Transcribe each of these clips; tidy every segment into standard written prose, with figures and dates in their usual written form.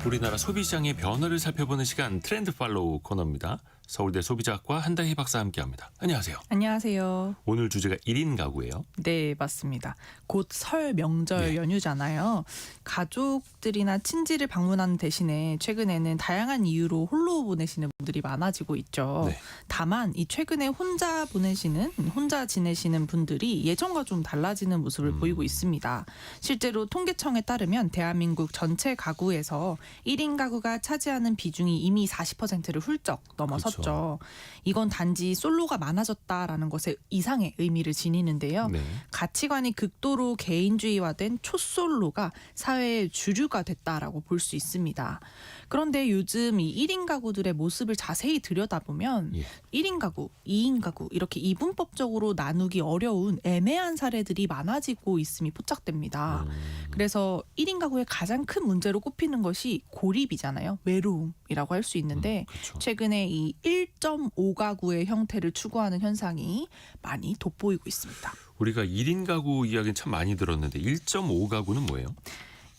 우리나라 소비시장의 변화를 살펴보는 시간 트렌드 팔로우 코너입니다. 서울대 소비자학과 한다희 박사 함께합니다. 안녕하세요. 안녕하세요. 오늘 주제가 1인 가구예요. 네, 맞습니다. 곧 설 명절 네. 연휴잖아요. 가족들이나 친지를 방문하는 대신에 최근에는 다양한 이유로 홀로 보내시는 분들이 많아지고 있죠. 네. 다만 이 최근에 혼자 지내시는 분들이 예전과 좀 달라지는 모습을 보이고 있습니다. 실제로 통계청에 따르면 대한민국 전체 가구에서 1인 가구가 차지하는 비중이 이미 40%를 훌쩍 넘어섰죠. 그렇죠. 이건 단지 솔로가 많아졌다라는 것에 이상의 의미를 지니는데요. 네. 가치관이 극도로 개인주의화된 초솔로가 사회의 주류가 됐다라고 볼 수 있습니다. 그런데 요즘 이 1인 가구들의 모습을 자세히 들여다보면 예. 1인 가구, 2인 가구 이렇게 이분법적으로 나누기 어려운 애매한 사례들이 많아지고 있음이 포착됩니다. 그래서 1인 가구의 가장 큰 문제로 꼽히는 것이 고립이잖아요. 외로움이라고 할 수 있는데 그렇죠. 최근에 이 1.5가구의 형태를 추구하는 현상이 많이 돋보이고 있습니다. 우리가 1인 가구 이야기는 참 많이 들었는데 1.5 가구는 뭐예요?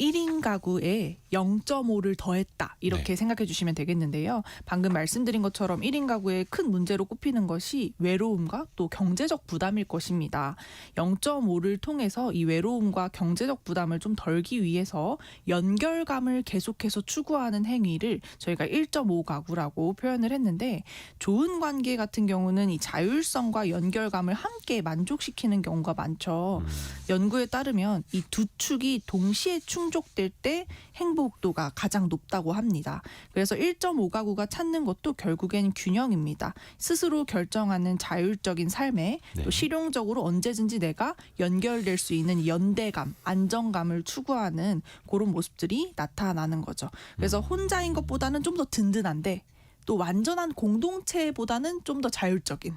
1인 가구에 0.5를 더했다 이렇게 네. 생각해 주시면 되겠는데요. 방금 말씀드린 것처럼 1인 가구의 큰 문제로 꼽히는 것이 외로움과 또 경제적 부담일 것입니다. 0.5를 통해서 이 외로움과 경제적 부담을 좀 덜기 위해서 연결감을 계속해서 추구하는 행위를 저희가 1.5 가구라고 표현을 했는데 좋은 관계 같은 경우는 이 자율성과 연결감을 함께 만족시키는 경우가 많죠. 연구에 따르면 이 두 축이 동시에 충족될 때 행복도가 가장 높다고 합니다. 그래서 1.5가구가 찾는 것도 결국엔 균형입니다. 스스로 결정하는 자율적인 삶에 네. 또 실용적으로 언제든지 내가 연결될 수 있는 연대감, 안정감을 추구하는 그런 모습들이 나타나는 거죠. 그래서 혼자인 것보다는 좀 더 든든한데 또 완전한 공동체보다는 좀 더 자율적인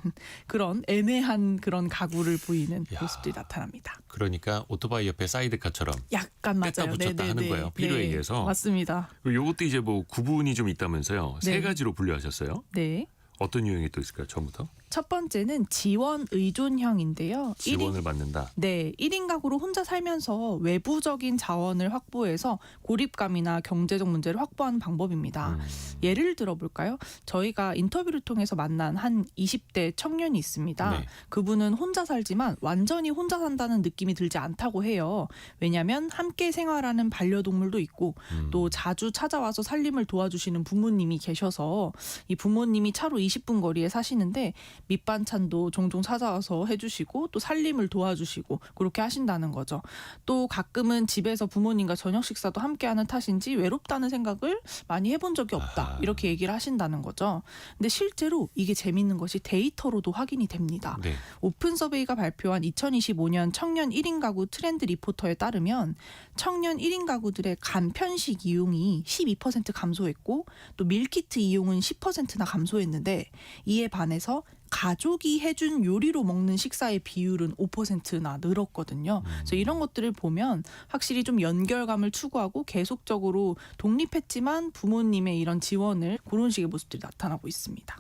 그런 애매한 그런 가구를 보이는 야. 모습들이 나타납니다. 그러니까 오토바이 옆에 사이드카처럼 약간 맞아요. 뺐다 붙였다 하는 거예요. 필요에 의해서. 맞습니다. 그리고 이것도 이제 뭐 구분이 좀 있다면서요. 세 네. 가지로 분류하셨어요. 네. 어떤 유형이 또 있을까요? 처음부터? 첫 번째는 지원 의존형인데요. 지원을 받는다. 네, 1인 가구로 혼자 살면서 외부적인 자원을 확보해서 고립감이나 경제적 문제를 확보하는 방법입니다. 예를 들어볼까요? 저희가 인터뷰를 통해서 만난 한 20대 청년이 있습니다. 네. 그분은 혼자 살지만 완전히 혼자 산다는 느낌이 들지 않다고 해요. 왜냐하면 함께 생활하는 반려동물도 있고 또 자주 찾아와서 살림을 도와주시는 부모님이 계셔서 이 부모님이 차로 20분 거리에 사시는데 밑반찬도 종종 찾아와서 해주시고 또 살림을 도와주시고 그렇게 하신다는 거죠. 또 가끔은 집에서 부모님과 저녁 식사도 함께하는 탓인지 외롭다는 생각을 많이 해본 적이 없다. 이렇게 얘기를 하신다는 거죠. 근데 실제로 이게 재밌는 것이 데이터로도 확인이 됩니다. 네. 오픈서베이가 발표한 2025년 청년 1인 가구 트렌드 리포터에 따르면 청년 1인 가구들의 간편식 이용이 12% 감소했고 또 밀키트 이용은 10%나 감소했는데 이에 반해서 가족이 해준 요리로 먹는 식사의 비율은 5%나 늘었거든요. 그래서 이런 것들을 보면 확실히 좀 연결감을 추구하고 계속적으로 독립했지만 부모님의 이런 지원을 그런 식의 모습들이 나타나고 있습니다.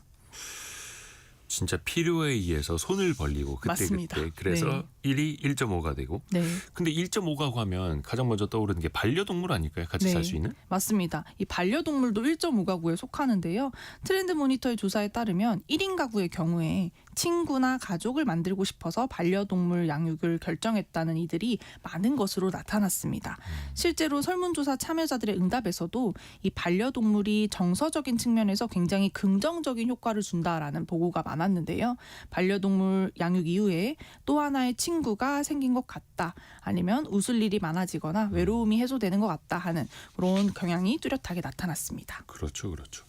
진짜 필요에 의해서 손을 벌리고 맞습니다. 그때 그래서 네. 1이 1.5가 되고 네. 근데 1.5가구 하면 가장 먼저 떠오르는 게 반려동물 아닐까요? 같이 네. 살 수 있는? 맞습니다. 이 반려동물도 1.5가구에 속하는데요. 트렌드 모니터의 조사에 따르면 1인 가구의 경우에 친구나 가족을 만들고 싶어서 반려동물 양육을 결정했다는 이들이 많은 것으로 나타났습니다. 실제로 설문조사 참여자들의 응답에서도 이 반려동물이 정서적인 측면에서 굉장히 긍정적인 효과를 준다라는 보고가 많았는데요. 반려동물 양육 이후에 또 하나의 친구가 생긴 것 같다. 아니면 웃을 일이 많아지거나 외로움이 해소되는 것 같다 하는 그런 경향이 뚜렷하게 나타났습니다. 그렇죠. 그렇죠.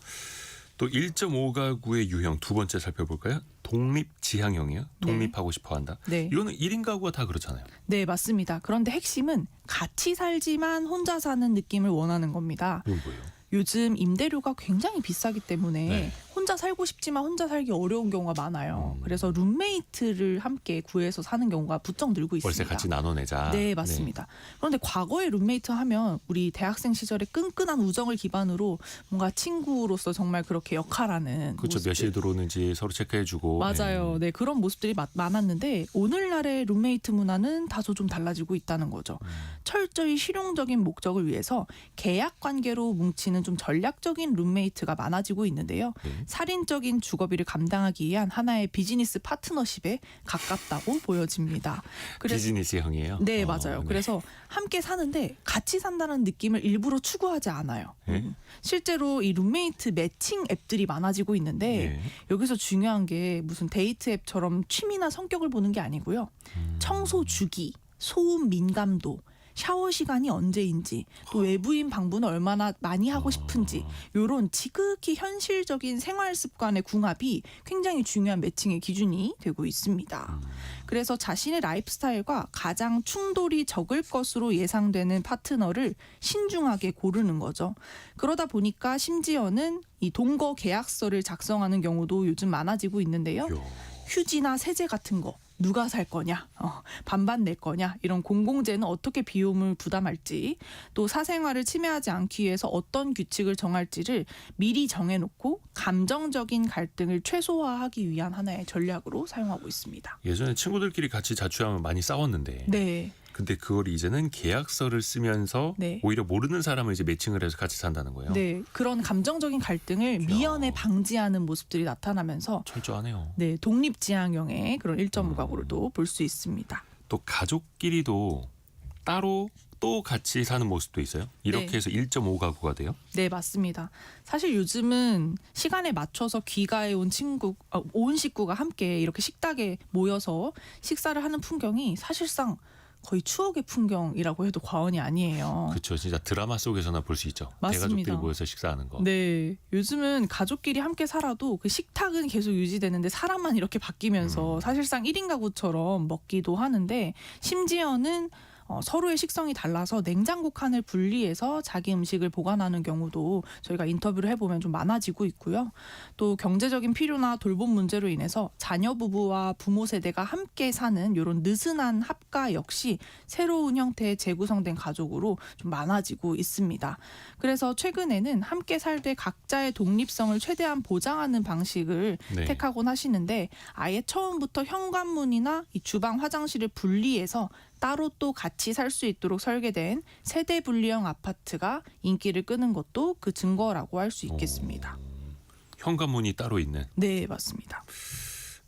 또 1.5가구의 유형 두 번째 살펴볼까요? 독립지향형이요. 독립하고 싶어한다. 네. 이거는 1인 가구가 다 그렇잖아요. 네, 맞습니다. 그런데 핵심은 같이 살지만 혼자 사는 느낌을 원하는 겁니다. 이건 뭐예요? 요즘 임대료가 굉장히 비싸기 때문에 네. 혼자 살고 싶지만 혼자 살기 어려운 경우가 많아요. 그래서 룸메이트를 함께 구해서 사는 경우가 부쩍 늘고 있습니다. 월세 같이 나눠내자. 네, 맞습니다. 그런데 과거에 룸메이트 하면 우리 대학생 시절에 끈끈한 우정을 기반으로 뭔가 친구로서 정말 그렇게 역할하는 그렇죠. 모습들. 몇 시에 들어오는지 서로 체크해주고. 맞아요. 네, 그런 모습들이 많았는데 오늘날의 룸메이트 문화는 다소 좀 달라지고 있다는 거죠. 철저히 실용적인 목적을 위해서 계약 관계로 뭉치는 좀 전략적인 룸메이트가 많아지고 있는데요. 네. 살인적인 주거비를 감당하기 위한 하나의 비즈니스 파트너십에 가깝다고 보여집니다. 비즈니스형이에요. 네, 맞아요. 네. 그래서 함께 사는데 같이 산다는 느낌을 일부러 추구하지 않아요. 네. 실제로 이 룸메이트 매칭 앱들이 많아지고 있는데 네. 여기서 중요한 게 무슨 데이트 앱처럼 취미나 성격을 보는 게 아니고요. 청소 주기, 소음 민감도, 샤워 시간이 언제인지, 또 외부인 방문을 얼마나 많이 하고 싶은지 이런 지극히 현실적인 생활 습관의 궁합이 굉장히 중요한 매칭의 기준이 되고 있습니다. 그래서 자신의 라이프 스타일과 가장 충돌이 적을 것으로 예상되는 파트너를 신중하게 고르는 거죠. 그러다 보니까 심지어는 이 동거 계약서를 작성하는 경우도 요즘 많아지고 있는데요. 요. 휴지나 세제 같은 거 누가 살 거냐, 반반 낼 거냐, 이런 공공재는 어떻게 비용을 부담할지, 또 사생활을 침해하지 않기 위해서 어떤 규칙을 정할지를 미리 정해놓고 감정적인 갈등을 최소화하기 위한 하나의 전략으로 사용하고 있습니다. 예전에 친구들끼리 같이 자취하면 많이 싸웠는데. 네. 근데 그걸 이제는 계약서를 쓰면서 네. 오히려 모르는 사람을 이제 매칭을 해서 같이 산다는 거예요. 네, 그런 감정적인 갈등을 미연에 방지하는 모습들이 나타나면서 철저하네요. 네, 독립지향형의 그런 1.5가구를 볼 수 있습니다. 또 가족끼리도 따로 또 같이 사는 모습도 있어요. 이렇게 네. 해서 1.5가구가 돼요. 네, 맞습니다. 사실 요즘은 시간에 맞춰서 귀가해 온 식구가 함께 이렇게 식탁에 모여서 식사를 하는 풍경이 사실상 거의 추억의 풍경이라고 해도 과언이 아니에요. 그렇죠. 진짜 드라마 속에서나 볼 수 있죠. 맞습니다. 대가족들이 모여서 식사하는 거. 네, 요즘은 가족끼리 함께 살아도 그 식탁은 계속 유지되는데 사람만 이렇게 바뀌면서 사실상 1인 가구처럼 먹기도 하는데 심지어는 서로의 식성이 달라서 냉장고 칸을 분리해서 자기 음식을 보관하는 경우도 저희가 인터뷰를 해보면 좀 많아지고 있고요. 또 경제적인 필요나 돌봄 문제로 인해서 자녀 부부와 부모 세대가 함께 사는 이런 느슨한 합가 역시 새로운 형태의 재구성된 가족으로 좀 많아지고 있습니다. 그래서 최근에는 함께 살 때 각자의 독립성을 최대한 보장하는 방식을 네. 택하곤 하시는데 아예 처음부터 현관문이나 이 주방 화장실을 분리해서 따로 또 같이 살 수 있도록 설계된 세대 분리형 아파트가 인기를 끄는 것도 그 증거라고 할 수 있겠습니다. 현관문이 따로 있는. 네, 맞습니다.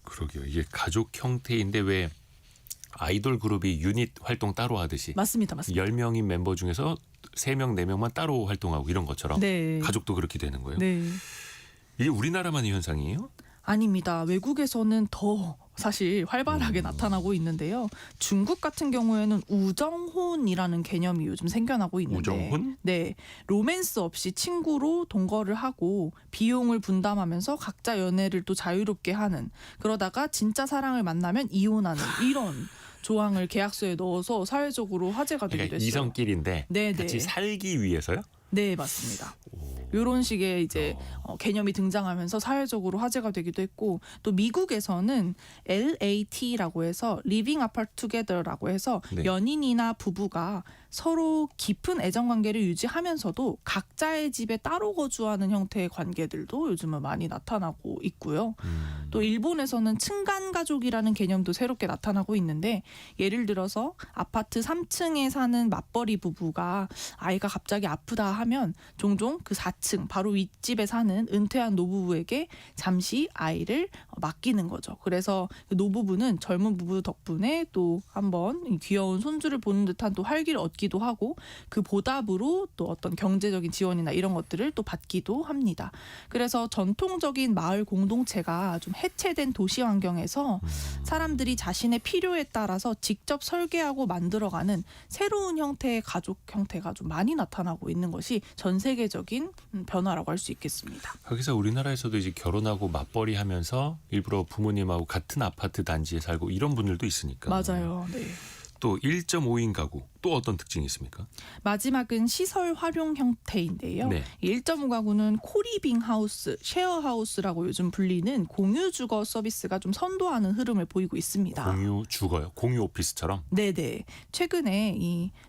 그러게요. 이게 가족 형태인데 왜 아이돌 그룹이 유닛 활동 따로 하듯이 맞습니다. 10명인 멤버 중에서 3명, 4명만 따로 활동하고 이런 것처럼 네. 가족도 그렇게 되는 거예요. 네. 이게 우리나라만의 현상이에요? 아닙니다. 외국에서는 더 사실 활발하게 나타나고 있는데요. 중국 같은 경우에는 우정혼이라는 개념이 요즘 생겨나고 있는데 우정혼? 네, 로맨스 없이 친구로 동거를 하고 비용을 분담하면서 각자 연애를 또 자유롭게 하는, 그러다가 진짜 사랑을 만나면 이혼하는 이런 조항을 계약서에 넣어서 사회적으로 화제가 되기도 그러니까 했어요. 이성끼리인데 네, 같이 네. 살기 위해서요? 네, 맞습니다. 이런 식의 이제 개념이 등장하면서 사회적으로 화제가 되기도 했고, 또 미국에서는 LAT라고 해서 Living Apart Together라고 해서 네. 연인이나 부부가 서로 깊은 애정 관계를 유지하면서도 각자의 집에 따로 거주하는 형태의 관계들도 요즘은 많이 나타나고 있고요. 또 일본에서는 층간 가족이라는 개념도 새롭게 나타나고 있는데, 예를 들어서 아파트 3층에 사는 맞벌이 부부가 아이가 갑자기 아프다 하면 종종 그 4층 바로 윗집에 사는 은퇴한 노부부에게 잠시 아이를 맡기는 거죠. 그래서 그 노부부는 젊은 부부 덕분에 또 한번 이 귀여운 손주를 보는 듯한 또 활기를 얻기도 하고, 그 보답으로 또 어떤 경제적인 지원이나 이런 것들을 또 받기도 합니다. 그래서 전통적인 마을 공동체가 좀 해체된 도시 환경에서 사람들이 자신의 필요에 따라서 직접 설계하고 만들어가는 새로운 형태의 가족 형태가 좀 많이 나타나고 있는 것이 전 세계적인 변화라고 할 수 있겠습니다. 거기서 우리나라에서도 이제 결혼하고 맞벌이 하면서 일부러 부모님하고 같은 아파트 단지에 살고 이런 분들도 있으니까. 맞아요. 네. 또 1.5인 가구 또 어떤 특징이 있습니까? 마지막은 시설 활용 형태인데요. 네. 1.5 가구는 코리빙 하우스, 쉐어 하우스라고 요즘 불리는 공유 주거 서비스가 좀 선도하는 흐름을 보이고 있습니다. 공유 주거요. 공유 오피스처럼. 네네. 최근에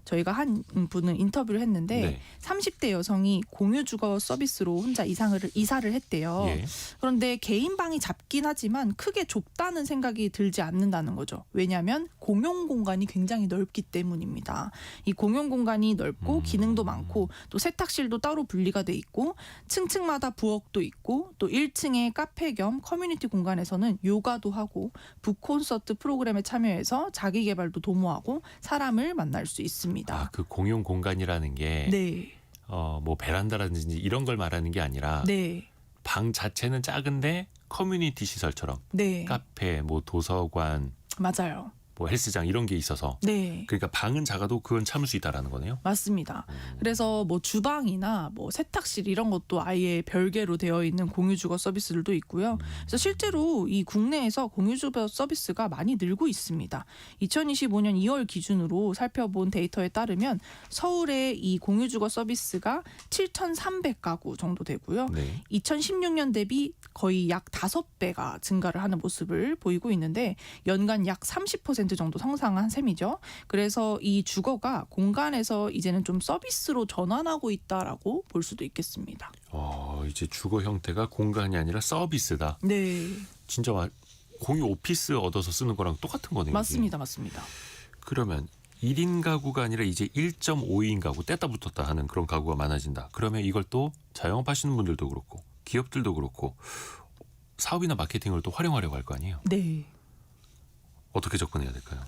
저희가 한 분은 인터뷰를 했는데 네. 30대 여성이 공유 주거 서비스로 혼자 이사를 했대요. 예. 그런데 개인 방이 작긴 하지만 크게 좁다는 생각이 들지 않는다는 거죠. 왜냐하면 공용 공간이 굉장히 넓기 때문입니다. 이 공용 공간이 넓고 기능도 많고 또 세탁실도 따로 분리가 돼 있고 층층마다 부엌도 있고 또 1층에 카페 겸 커뮤니티 공간에서는 요가도 하고 북콘서트 프로그램에 참여해서 자기 개발도 도모하고 사람을 만날 수 있습니다. 아, 그 공용 공간이라는 게 네. 뭐 베란다라든지 이런 걸 말하는 게 아니라 네. 방 자체는 작은데 커뮤니티 시설처럼 네. 카페, 뭐 도서관, 맞아요. 뭐 헬스장 이런 게 있어서 네. 그러니까 방은 작아도 그건 참을 수 있다라는 거네요. 맞습니다. 그래서 뭐 주방이나 뭐 세탁실 이런 것도 아예 별개로 되어 있는 공유주거 서비스들도 있고요. 그래서 실제로 이 국내에서 공유주거 서비스가 많이 늘고 있습니다. 2025년 2월 기준으로 살펴본 데이터에 따르면 서울의 이 공유주거 서비스가 7,300가구 정도 되고요. 네. 2016년 대비 거의 약 5배가 증가를 하는 모습을 보이고 있는데 연간 약 30% 정도 성장한 셈이죠. 그래서 이 주거가 공간에서 이제는 좀 서비스로 전환하고 있다라고 볼 수도 있겠습니다. 이제 주거 형태가 공간이 아니라 서비스다. 네, 진짜 공유 오피스 얻어서 쓰는 거랑 똑같은 거네요. 맞습니다, 맞습니다. 그러면 1인 가구가 아니라 이제 1.5인 가구 뗐다 붙었다 하는 그런 가구가 많아진다. 그러면 이걸 또 자영업하시는 분들도 그렇고 기업들도 그렇고 사업이나 마케팅을 또 활용하려고 할 거 아니에요. 네. 어떻게 접근해야 될까요?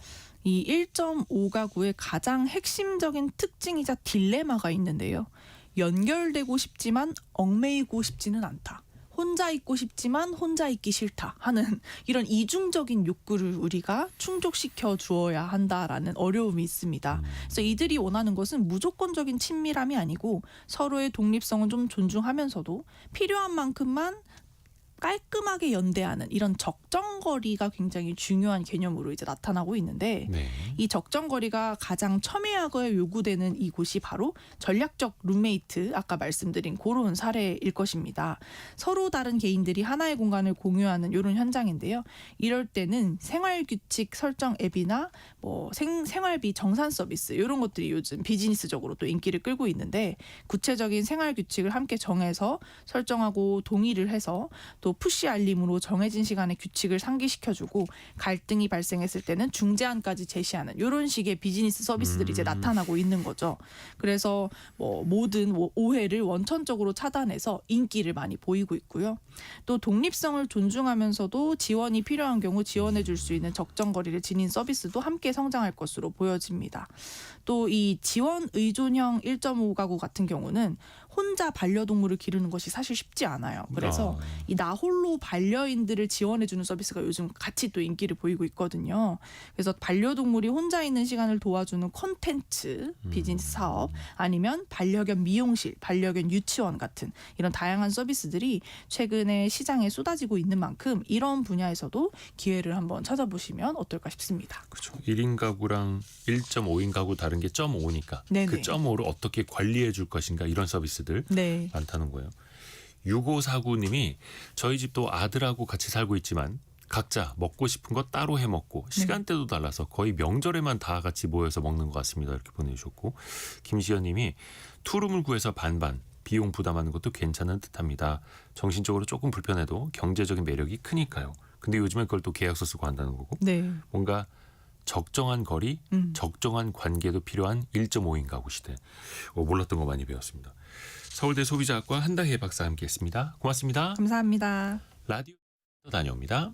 이 1.5 가구의 가장 핵심적인 특징이자 딜레마가 있는데요. 연결되고 싶지만 얽매이고 싶지는 않다. 혼자 있고 싶지만 혼자 있기 싫다 하는 이런 이중적인 욕구를 우리가 충족시켜 주어야 한다라는 어려움이 있습니다. 그래서 이들이 원하는 것은 무조건적인 친밀함이 아니고 서로의 독립성은 좀 존중하면서도 필요한 만큼만 깔끔하게 연대하는 이런 적정거리가 굉장히 중요한 개념으로 이제 나타나고 있는데 네. 이 적정거리가 가장 첨예하게 요구되는 이곳이 바로 전략적 룸메이트 아까 말씀드린 그런 사례일 것입니다. 서로 다른 개인들이 하나의 공간을 공유하는 이런 현장인데요. 이럴 때는 생활규칙 설정 앱이나 뭐 생활비 정산 서비스 이런 것들이 요즘 비즈니스적으로 또 인기를 끌고 있는데 구체적인 생활규칙을 함께 정해서 설정하고 동의를 해서 또 푸시 알림으로 정해진 시간에 규칙을 상기시켜주고 갈등이 발생했을 때는 중재안까지 제시하는 이런 식의 비즈니스 서비스들이 이제 나타나고 있는 거죠. 그래서 뭐 모든 오해를 원천적으로 차단해서 인기를 많이 보이고 있고요. 또 독립성을 존중하면서도 지원이 필요한 경우 지원해 줄 수 있는 적정거리를 지닌 서비스도 함께 성장할 것으로 보여집니다. 또 이 지원 의존형 1.5 가구 같은 경우는 혼자 반려동물을 기르는 것이 사실 쉽지 않아요. 그래서 이 나홀로 반려인들을 지원해주는 서비스가 요즘 같이 또 인기를 보이고 있거든요. 그래서 반려동물이 혼자 있는 시간을 도와주는 콘텐츠, 비즈니스 사업, 아니면 반려견 미용실, 반려견 유치원 같은 이런 다양한 서비스들이 최근에 시장에 쏟아지고 있는 만큼 이런 분야에서도 기회를 한번 찾아보시면 어떨까 싶습니다. 그렇죠. 1인 가구랑 1.5인 가구 다른 게 0.5니까 네네. 그 0.5를 어떻게 관리해 줄 것인가 이런 서비스들 네. 많다는 거예요. 6549님이 저희 집도 아들하고 같이 살고 있지만 각자 먹고 싶은 거 따로 해 먹고 시간대도 달라서 거의 명절에만 다 같이 모여서 먹는 것 같습니다. 이렇게 보내주셨고 김시연님이 투룸을 구해서 반반 비용 부담하는 것도 괜찮은 듯합니다. 정신적으로 조금 불편해도 경제적인 매력이 크니까요. 근데 요즘엔 그걸 또 계약서 쓰고 한다는 거고 네. 뭔가 적정한 거리, 적정한 관계도 필요한 1.5인 가구 시대. 몰랐던 거 많이 배웠습니다. 서울대 소비자학과 한다혜 박사 함께했습니다. 고맙습니다. 감사합니다. 라디오 다녀옵니다.